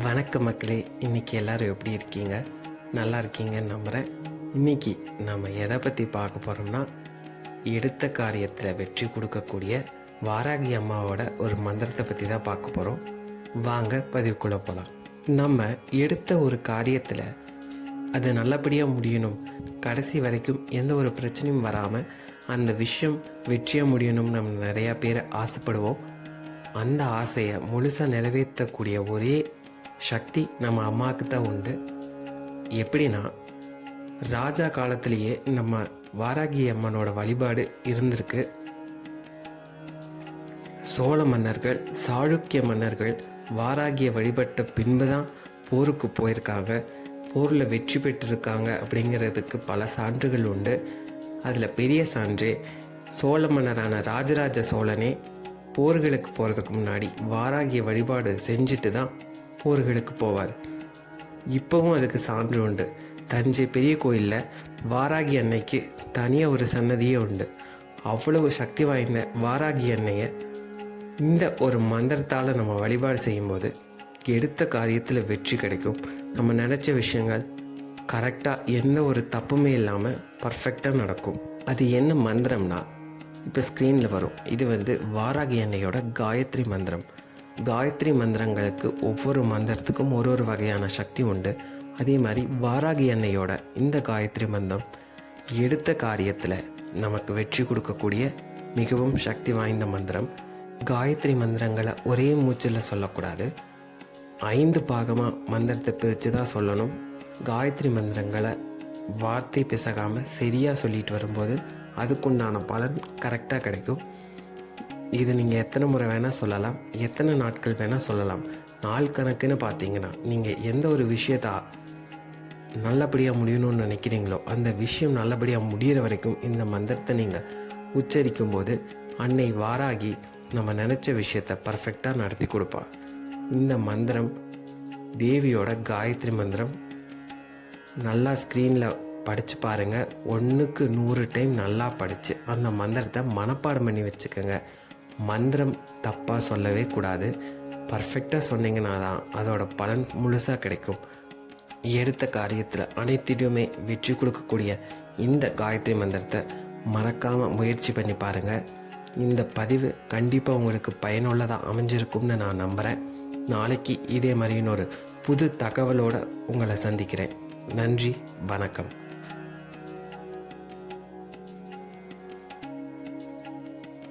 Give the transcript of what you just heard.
வணக்கம் மக்களே, இன்றைக்கி எல்லோரும் எப்படி இருக்கீங்க? நல்லா இருக்கீங்கன்னு நம்புகிறேன். இன்றைக்கி நம்ம எதை பற்றி பார்க்க போகிறோம்னா, எடுத்த காரியத்தில் வெற்றி கொடுக்கக்கூடிய வாராகி அம்மாவோட ஒரு மந்திரத்தை பற்றி தான் பார்க்க போகிறோம். வாங்க பதிவுக்குள்ளே போகலாம். நம்ம எடுத்த ஒரு காரியத்தில் அது நல்லபடியாக முடியணும், கடைசி வரைக்கும் எந்த ஒரு பிரச்சனையும் வராமல் அந்த விஷயம் வெற்றியாக முடியணும்னு நம்ம நிறையா பேர் ஆசைப்படுவோம். அந்த ஆசையை முழுசாக நிறைவேற்றக்கூடிய ஒரே சக்தி நம்ம அம்மாவுக்கு தான் உண்டு. எப்படின்னா, ராஜா காலத்திலேயே நம்ம வாராகி அம்மனோட வழிபாடு இருந்திருக்கு. சோழ மன்னர்கள், சாளுக்கிய மன்னர்கள் வாராகியை வழிபட்ட பின்பு தான் போருக்கு போயிருக்காங்க, போரில் வெற்றி பெற்றிருக்காங்க அப்படிங்கிறதுக்கு பல சான்றுகள் உண்டு. அதில் பெரிய சான்று, சோழ மன்னரான ராஜராஜ சோழனே போர்களுக்கு போகிறதுக்கு முன்னாடி வாராகிய வழிபாடு செஞ்சுட்டு தான் போர்களுக்கு போவார். இப்போவும் அதுக்கு சான்று உண்டு. தஞ்சை பெரிய கோயிலில் வாராகி அன்னைக்கு தனியாக ஒரு சன்னதியே உண்டு. அவ்வளவு சக்தி வாய்ந்த வாராகி அன்னையை இந்த ஒரு மந்திரத்தால் நம்ம வழிபாடு செய்யும்போது எடுத்த காரியத்தில் வெற்றி கிடைக்கும். நம்ம நினச்ச விஷயங்கள் கரெக்டாக எந்த ஒரு தப்புமே இல்லாமல் பர்ஃபெக்டாக நடக்கும். அது என்ன மந்திரம்னா, இப்போ ஸ்க்ரீனில் வரும். இது வாராகி அன்னையோட காயத்ரி மந்திரம். காயத்ரி மந்திரங்களுக்கு ஒவ்வொரு மந்திரத்துக்கும் ஒரு ஒரு வகையான சக்தி உண்டு. அதே மாதிரி வாராகி அன்னையோட இந்த காயத்ரி மந்திரம் எடுத்த காரியத்தில் நமக்கு வெற்றி கொடுக்கக்கூடிய மிகவும் சக்தி வாய்ந்த மந்திரம். காயத்ரி மந்திரங்களை ஒரே மூச்சில் சொல்லக்கூடாது, 5 பாகமாக மந்திரத்தை பிரித்து தான் சொல்லணும். காயத்ரி மந்திரங்களை வார்த்தை பிசகாமல் சரியாக சொல்லிட்டு வரும்போது அதுக்குண்டான பலன் கரெக்டாக கிடைக்கும். இது நீங்கள் எத்தனை முறை வேணால் சொல்லலாம், எத்தனை நாட்கள் வேணால் சொல்லலாம். நாள் கணக்குன்னு பார்த்தீங்கன்னா, நீங்கள் எந்த ஒரு விஷயத்தை நல்லபடியாக முடியணும்னு நினைக்கிறீங்களோ அந்த விஷயம் நல்லபடியாக முடிகிற வரைக்கும் இந்த மந்திரத்தை நீங்கள் உச்சரிக்கும் போது அன்னை வாராகி நம்ம நினச்ச விஷயத்தை பர்ஃபெக்டாக நடத்தி கொடுப்பா. இந்த மந்திரம் தேவியோட காயத்ரி மந்திரம். நல்லா ஸ்க்ரீனில் படித்து பாருங்கள். 1க்கு 100 டைம் நல்லா படித்து அந்த மந்திரத்தை மனப்பாடம் பண்ணி வச்சுக்கோங்க. மந்திரம் தப்பாக சொல்லவே கூடாது. பர்ஃபெக்டாக சொன்னீங்கன்னா தான் அதோட பலன் முழுசாக கிடைக்கும். எடுத்த காரியத்தில் அனைத்திலுமே வெற்றி கொடுக்கக்கூடிய இந்த காயத்ரி மந்திரத்தை மறக்காமல் முயற்சி பண்ணி பாருங்கள். இந்த பதிவு கண்டிப்பாக உங்களுக்கு பயனுள்ளதாக அமைஞ்சிருக்கும்னு நான் நம்புகிறேன். நாளைக்கு இதே மாதிரி இன்னொரு புது தகவலோடு உங்களை சந்திக்கிறேன். நன்றி, வணக்கம்.